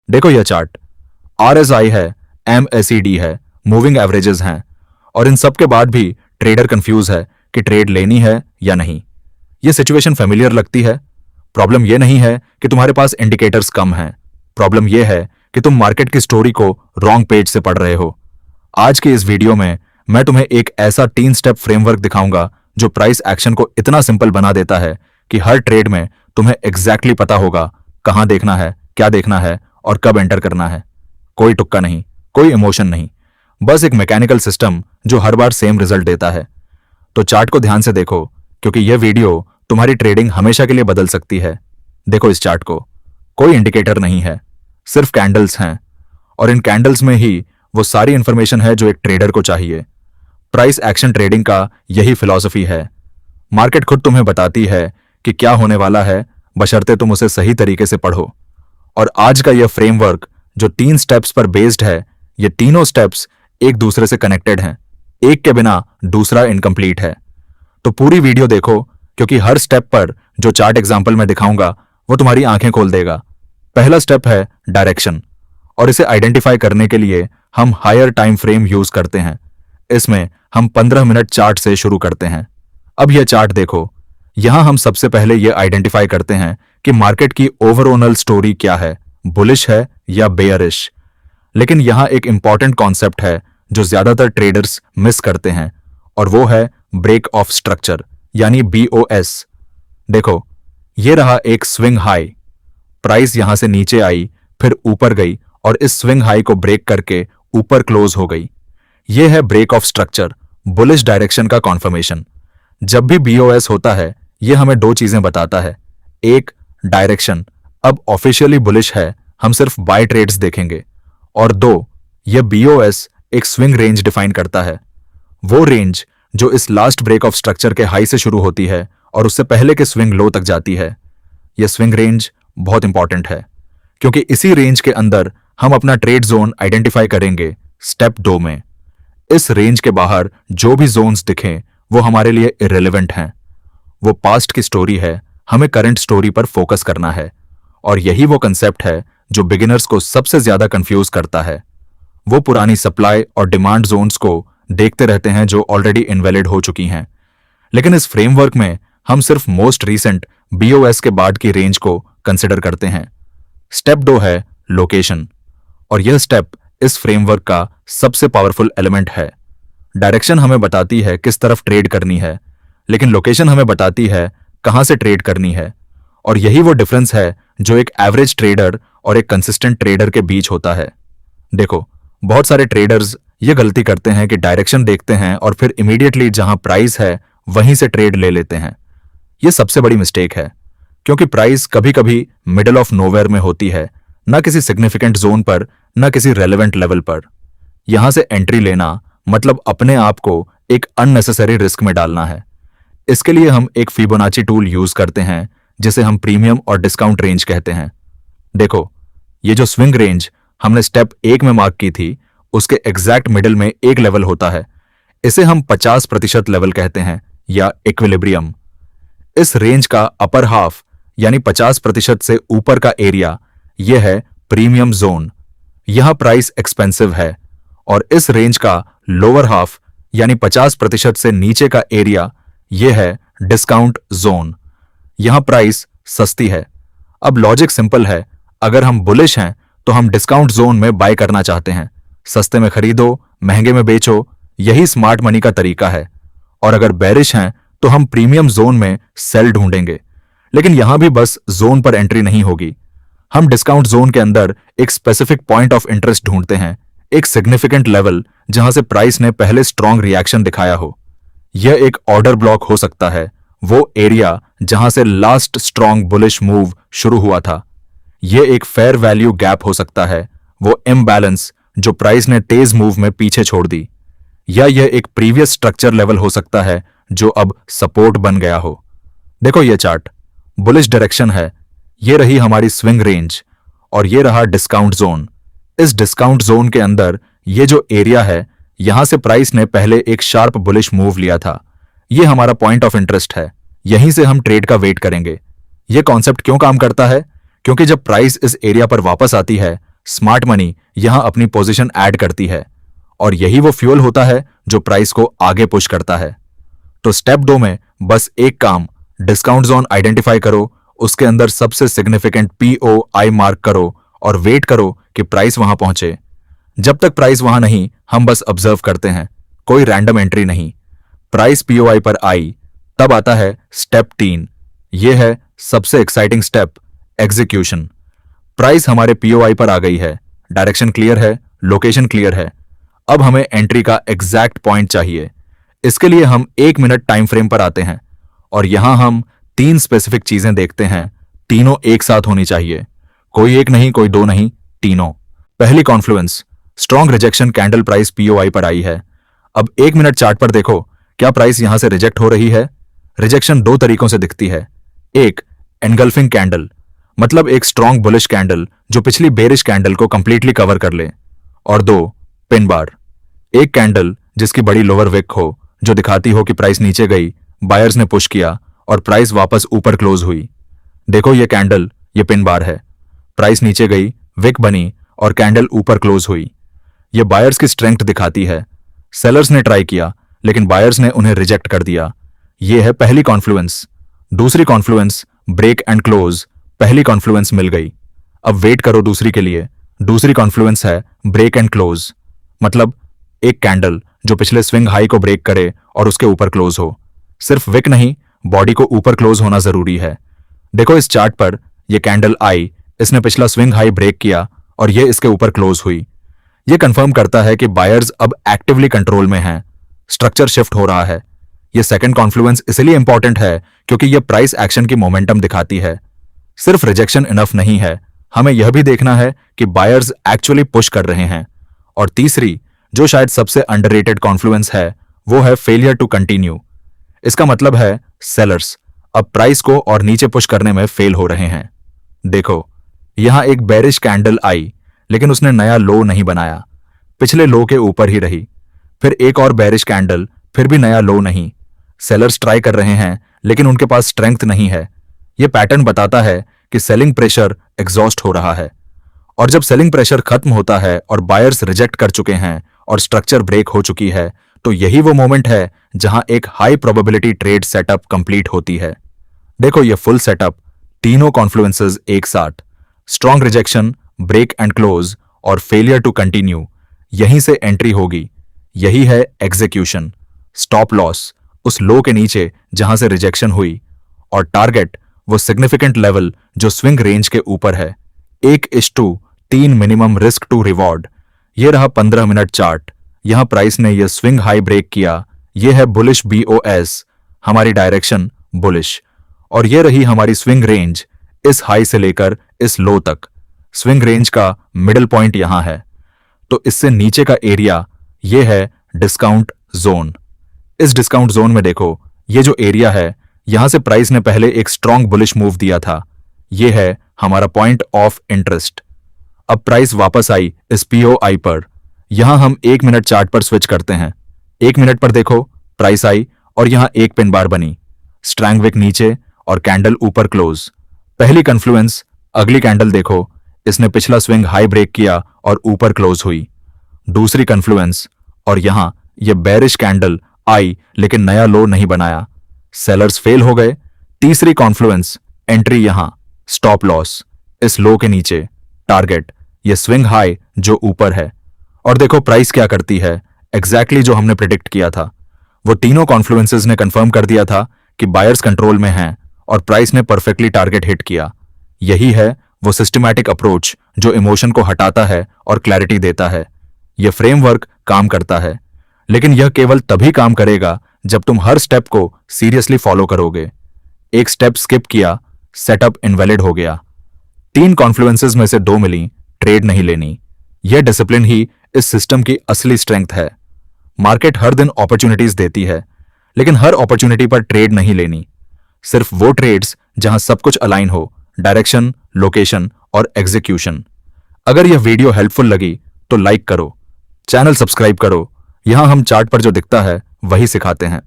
देखो यह chart, RSI है, MACD है, मूविंग एवरेजेस हैं, और इन सब के बाद भी ट्रेडर कंफ्यूज है कि ट्रेड लेनी है या नहीं। ये सिचुएशन फेमिलियर लगती है। प्रॉब्लम यह नहीं है कि तुम्हारे पास इंडिकेटर्स कम हैं, प्रॉब्लम यह है कि तुम मार्केट की स्टोरी को रॉन्ग पेज से पढ़ रहे हो। आज के इस वीडियो में मैं तुम्हें एक ऐसा 3 स्टेप फ्रेमवर्क दिखाऊंगा जो प्राइस एक्शन को इतना सिंपल बना देता है कि हर ट्रेड में तुम्हें एग्जैक्टली पता होगा कहां देखना है, क्या देखना है और कब एंटर करना है। कोई तुक्का नहीं, कोई इमोशन नहीं, बस एक मैकेनिकल सिस्टम जो हर बार सेम रिजल्ट देता है। तो चार्ट को ध्यान से देखो, क्योंकि यह वीडियो तुम्हारी ट्रेडिंग हमेशा के लिए बदल सकती है। देखो इस चार्ट को, कोई इंडिकेटर नहीं है, सिर्फ कैंडल्स हैं, और इन कैंडल्स में ही वो सारी इंफॉर्मेशन है जो एक ट्रेडर को चाहिए। प्राइस एक्शन ट्रेडिंग का यही फिलॉसफी है। मार्केट खुद तुम्हें बताती है कि क्या होने वाला है, बशर्ते तुम उसे सही तरीके से पढ़ो। और आज का यह फ्रेमवर्क जो 3 स्टेप्स पर बेस्ड है, ये तीनों स्टेप्स एक दूसरे से कनेक्टेड हैं। एक के बिना दूसरा इनकम्प्लीट है। तो पूरी वीडियो देखो, क्योंकि हर स्टेप पर जो चार्ट एग्जाम्पल मैं दिखाऊंगा वो तुम्हारी आंखें खोल देगा। पहला स्टेप है डायरेक्शन, और इसे आइडेंटिफाई करने के लिए हम हायर टाइम फ्रेम यूज करते हैं। इसमें हम 15 मिनट चार्ट से शुरू करते हैं। अब यह चार्ट देखो, यहां हम सबसे पहले यह आइडेंटिफाई करते हैं कि मार्केट की ओवरऑल स्टोरी क्या है, बुलिश है या बेयरिश। लेकिन यहां एक इंपॉर्टेंट कॉन्सेप्ट है जो ज्यादातर ट्रेडर्स मिस करते हैं, और वो है ब्रेक ऑफ स्ट्रक्चर, यानी BOS। देखो, ये रहा एक स्विंग हाई, प्राइस यहां से नीचे आई, फिर ऊपर गई और इस स्विंग हाई को ब्रेक करके ऊपर क्लोज हो गई। यह है break of structure, bullish direction का कॉन्फर्मेशन। जब भी BOS होता है, यह हमें 2 चीजें बताता है। एक, डायरेक्शन अब ऑफिशियली बुलिश है, हम सिर्फ बाय ट्रेड्स देखेंगे। और 2, यह BOS एक स्विंग रेंज डिफाइन करता है, वो रेंज जो इस लास्ट ब्रेक ऑफ स्ट्रक्चर के हाई से शुरू होती है और उससे पहले के स्विंग लो तक जाती है। यह स्विंग रेंज बहुत इंपॉर्टेंट है, क्योंकि इसी रेंज के अंदर हम अपना ट्रेड जोन आइडेंटिफाई करेंगे स्टेप 2 में। इस रेंज के बाहर जो भी जोन्स दिखें वो हमारे लिए इररिलेवेंट हैं। वो पास्ट की स्टोरी है, हमें करंट स्टोरी पर फोकस करना है। और यही वो कंसेप्ट है जो बिगिनर्स को सबसे ज्यादा कंफ्यूज करता है। वो पुरानी सप्लाई और डिमांड जोन्स को देखते रहते हैं जो ऑलरेडी इनवैलिड हो चुकी हैं। लेकिन इस फ्रेमवर्क में हम सिर्फ मोस्ट रीसेंट BOS के बाद की रेंज को कंसिडर करते हैं। स्टेप 2 है लोकेशन, और यह स्टेप इस फ्रेमवर्क का सबसे पावरफुल एलिमेंट है। डायरेक्शन हमें बताती है किस तरफ ट्रेड करनी है, लेकिन लोकेशन हमें बताती है कहां से ट्रेड करनी है। और यही वो डिफरेंस है जो एक एवरेज ट्रेडर और एक कंसिस्टेंट ट्रेडर के बीच होता है। देखो, बहुत सारे ट्रेडर्स ये गलती करते हैं कि डायरेक्शन देखते हैं और फिर इमीडिएटली जहां प्राइस है वहीं से ट्रेड ले लेते हैं। यह सबसे बड़ी मिस्टेक है, क्योंकि प्राइस कभी कभी मिडल ऑफ नोवेयर में होती है, ना किसी सिग्निफिकेंट जोन पर, ना किसी रेलेवेंट लेवल पर। यहां से एंट्री लेना मतलब अपने आप को एक अननेसेसरी रिस्क में डालना है। इसके लिए हम एक फिबोनाची टूल यूज करते हैं, जिसे हम प्रीमियम और डिस्काउंट रेंज कहते हैं। देखो, ये जो स्विंग रेंज हमने स्टेप 1 में मार्क की थी, उसके एग्जैक्ट मिडिल में एक लेवल होता है। इसे हम 50% लेवल कहते हैं, या इक्विलिब्रियम। इस रेंज का अपर हाफ यानी 50% से ऊपर का एरिया, यह है प्रीमियम जोन। यहां प्राइस एक्सपेंसिव है। और इस रेंज का लोअर हाफ यानी 50% से नीचे का एरिया, यह है डिस्काउंट जोन। यहां प्राइस सस्ती है। अब लॉजिक सिंपल है, अगर हम बुलिश हैं तो हम डिस्काउंट जोन में बाय करना चाहते हैं। सस्ते में खरीदो, महंगे में बेचो, यही स्मार्ट मनी का तरीका है। और अगर बेरिश हैं तो हम प्रीमियम जोन में सेल ढूंढेंगे। लेकिन यहां भी बस जोन पर एंट्री नहीं होगी, हम डिस्काउंट जोन के अंदर एक स्पेसिफिक पॉइंट ऑफ इंटरेस्ट ढूंढते हैं, एक सिग्निफिकेंट लेवल जहां से प्राइस ने पहले स्ट्रॉन्ग रिएक्शन दिखाया हो। यह एक ऑर्डर ब्लॉक हो सकता है, वो एरिया जहां से लास्ट स्ट्रॉन्ग बुलिश मूव शुरू हुआ था। यह एक फेयर वैल्यू गैप हो सकता है, वो इम्बैलेंस जो प्राइस ने तेज मूव में पीछे छोड़ दी। या यह एक प्रीवियस स्ट्रक्चर लेवल हो सकता है जो अब सपोर्ट बन गया हो। देखो यह चार्ट, बुलिश डायरेक्शन है, यह रही हमारी स्विंग रेंज, और यह रहा डिस्काउंट जोन। इस डिस्काउंट जोन के अंदर ये जो एरिया है, यहां से प्राइस ने पहले एक शार्प बुलिश मूव लिया था। यह हमारा पॉइंट ऑफ इंटरेस्ट है, यहीं से हम ट्रेड का वेट करेंगे। यह कॉन्सेप्ट क्यों काम करता है? क्योंकि जब प्राइस इस एरिया पर वापस आती है स्मार्ट मनी यहां अपनी पोजीशन ऐड करती है और यही वो फ्यूल होता है जो प्राइस को आगे पुश करता है। तो स्टेप 2 में बस एक काम, डिस्काउंट जोन आइडेंटिफाई करो, उसके अंदर सबसे सिग्निफिकेंट POI मार्क करो और वेट करो कि प्राइस वहां पहुंचे। जब तक प्राइस वहां नहीं, हम बस ऑब्जर्व करते हैं, कोई रैंडम एंट्री नहीं। प्राइस POI पर आई, तब आता है स्टेप 3। यह है सबसे एक्साइटिंग स्टेप, एग्जीक्यूशन। प्राइस हमारे POI पर आ गई है, डायरेक्शन क्लियर है, लोकेशन क्लियर है। अब हमें एंट्री का एग्जैक्ट पॉइंट चाहिए। इसके लिए हम 1 मिनट टाइम फ्रेम पर आते हैं और यहां हम 3 स्पेसिफिक चीजें देखते हैं, तीनों एक साथ होनी चाहिए। कोई एक नहीं, कोई दो नहीं, तीनों। पहली Confluence, strong rejection candle price POI पर आई है। अब 1 मिनट चार्ट पर देखो, क्या प्राइस यहां से रिजेक्ट हो रही है? रिजेक्शन 2 तरीकों से दिखती है। एक, एनगल्फिंग कैंडल, मतलब एक स्ट्रॉन्ग बुलिश कैंडल जो पिछली बेरिश कैंडल को कंप्लीटली कवर कर ले। और 2, पिन बार, एक कैंडल जिसकी बड़ी लोअर विक हो, जो दिखाती हो कि प्राइस नीचे गई, बायर्स ने पुश किया और प्राइस वापस ऊपर क्लोज हुई। देखो ये कैंडल, ये पिन बार है। प्राइस नीचे गई, विक बनी और कैंडल ऊपर क्लोज हुई। ये बायर्स की स्ट्रेंथ दिखाती है। सेलर्स ने ट्राई किया लेकिन बायर्स ने उन्हें रिजेक्ट कर दिया। यह है पहली कॉन्फ्लुएंस। दूसरी कॉन्फ्लुएंस, ब्रेक एंड क्लोज, पहली कॉन्फ्लुएंस मिल गई। अब वेट करो दूसरी के लिए। दूसरी कॉन्फ्लुएंस है ब्रेक एंड क्लोज, मतलब एक कैंडल जो पिछले स्विंग हाई को ब्रेक करे और उसके ऊपर क्लोज हो। सिर्फ विक नहीं, बॉडी को ऊपर क्लोज होना जरूरी है। देखो इस चार्ट पर, यह कैंडल आई, इसने पिछला स्विंग हाई ब्रेक किया और यह इसके ऊपर क्लोज हुई। यह कंफर्म करता है कि बायर्स अब एक्टिवली कंट्रोल में हैं, स्ट्रक्चर शिफ्ट हो रहा है। यह सेकंड कॉन्फ्लुएंस इसलिए इंपॉर्टेंट है क्योंकि यह प्राइस एक्शन की मोमेंटम दिखाती है। सिर्फ रिजेक्शन इनफ नहीं है, हमें यह भी देखना है कि बायर्स एक्चुअली पुश कर रहे हैं। और तीसरी, जो शायद सबसे अंडररेटेड कॉन्फ्लुएंस है, वो है फेलियर टू कंटिन्यू। इसका मतलब है सेलर्स अब प्राइस को और नीचे पुश करने में फेल हो रहे हैं। देखो यहां एक बेरिश कैंडल आई लेकिन उसने नया लो नहीं बनाया, पिछले लो के ऊपर ही रही। फिर एक और बेरिश कैंडल, फिर भी नया लो नहीं। सेलर्स ट्राई कर रहे हैं लेकिन उनके पास स्ट्रेंथ नहीं है। यह पैटर्न बताता है कि सेलिंग प्रेशर एग्जॉस्ट हो रहा है। और जब सेलिंग प्रेशर खत्म होता है और बायर्स रिजेक्ट कर चुके हैं और स्ट्रक्चर ब्रेक हो चुकी है, तो यही वो मोमेंट है जहां एक high probability trade setup complete होती है। देखो ये फुल सेटअप, तीनों कॉन्फ्लुएंसेस एक साथ, strong rejection, break and close और फेलियर टू कंटिन्यू, यहीं से एंट्री होगी। यही है एग्जीक्यूशन। स्टॉप लॉस उस लो के नीचे जहां से रिजेक्शन हुई, और टारगेट वो सिग्निफिकेंट लेवल जो स्विंग रेंज के ऊपर है। 1:3 मिनिमम रिस्क टू रिवॉर्ड। ये रहा 15 मिनट चार्ट। यहां प्राइस ने यह स्विंग हाई ब्रेक किया। यह है बुलिश BOS, हमारी डायरेक्शन बुलिश। और यह रही हमारी स्विंग रेंज, इस हाई से लेकर इस लो तक। स्विंग रेंज का मिडिल पॉइंट यहां है, तो इससे नीचे का एरिया यह है डिस्काउंट जोन। इस डिस्काउंट जोन में देखो, ये जो एरिया है, यहां से प्राइस ने पहले एक स्ट्रॉन्ग बुलिश मूव दिया था। यह है हमारा पॉइंट ऑफ इंटरेस्ट। अब प्राइस वापस आई इस POI पर। यहां हम 1 मिनट चार्ट पर स्विच करते हैं। 1 मिनट पर देखो, प्राइस आई और यहां एक पिन बार बनी, स्ट्रैंग विक नीचे और कैंडल ऊपर क्लोज। पहली कन्फ्लुएंस, अगली कैंडल देखो, इसने पिछला स्विंग हाई ब्रेक किया और ऊपर क्लोज हुई। दूसरी कन्फ्लुएंस, और यहां यह बेरिश कैंडल आई लेकिन नया लो नहीं बनाया, सेलर्स फेल हो गए। तीसरी कॉन्फ्लुएंस, एंट्री यहां, स्टॉप लॉस इस लो के नीचे, टारगेट ये स्विंग हाई जो ऊपर है। और देखो प्राइस क्या करती है, एग्जैक्टली जो हमने प्रिडिक्ट किया था। वो तीनों कॉन्फ्लुएंसेस ने कंफर्म कर दिया था कि बायर्स कंट्रोल में हैं और प्राइस ने परफेक्टली टारगेट हिट किया। यही है वो सिस्टमैटिक अप्रोच जो इमोशन को हटाता है और क्लैरिटी देता है। यह फ्रेमवर्क काम करता है, लेकिन यह केवल तभी काम करेगा जब तुम हर स्टेप को सीरियसली फॉलो करोगे। एक स्टेप स्किप किया, सेटअप इनवैलिड हो गया। 3 कॉन्फ्लुएंसेस में से 2 मिली, ट्रेड नहीं लेनी। यह डिसिप्लिन ही इस सिस्टम की असली स्ट्रेंथ है। मार्केट हर दिन अपॉर्चुनिटीज देती है, लेकिन हर अपॉर्चुनिटी पर ट्रेड नहीं लेनी। सिर्फ वो ट्रेड्स जहां सब कुछ अलाइन हो, डायरेक्शन, लोकेशन और एग्जीक्यूशन। अगर यह वीडियो हेल्पफुल लगी तो लाइक करो, चैनल सब्सक्राइब करो। यहां हम चार्ट पर जो दिखता है वही सिखाते हैं।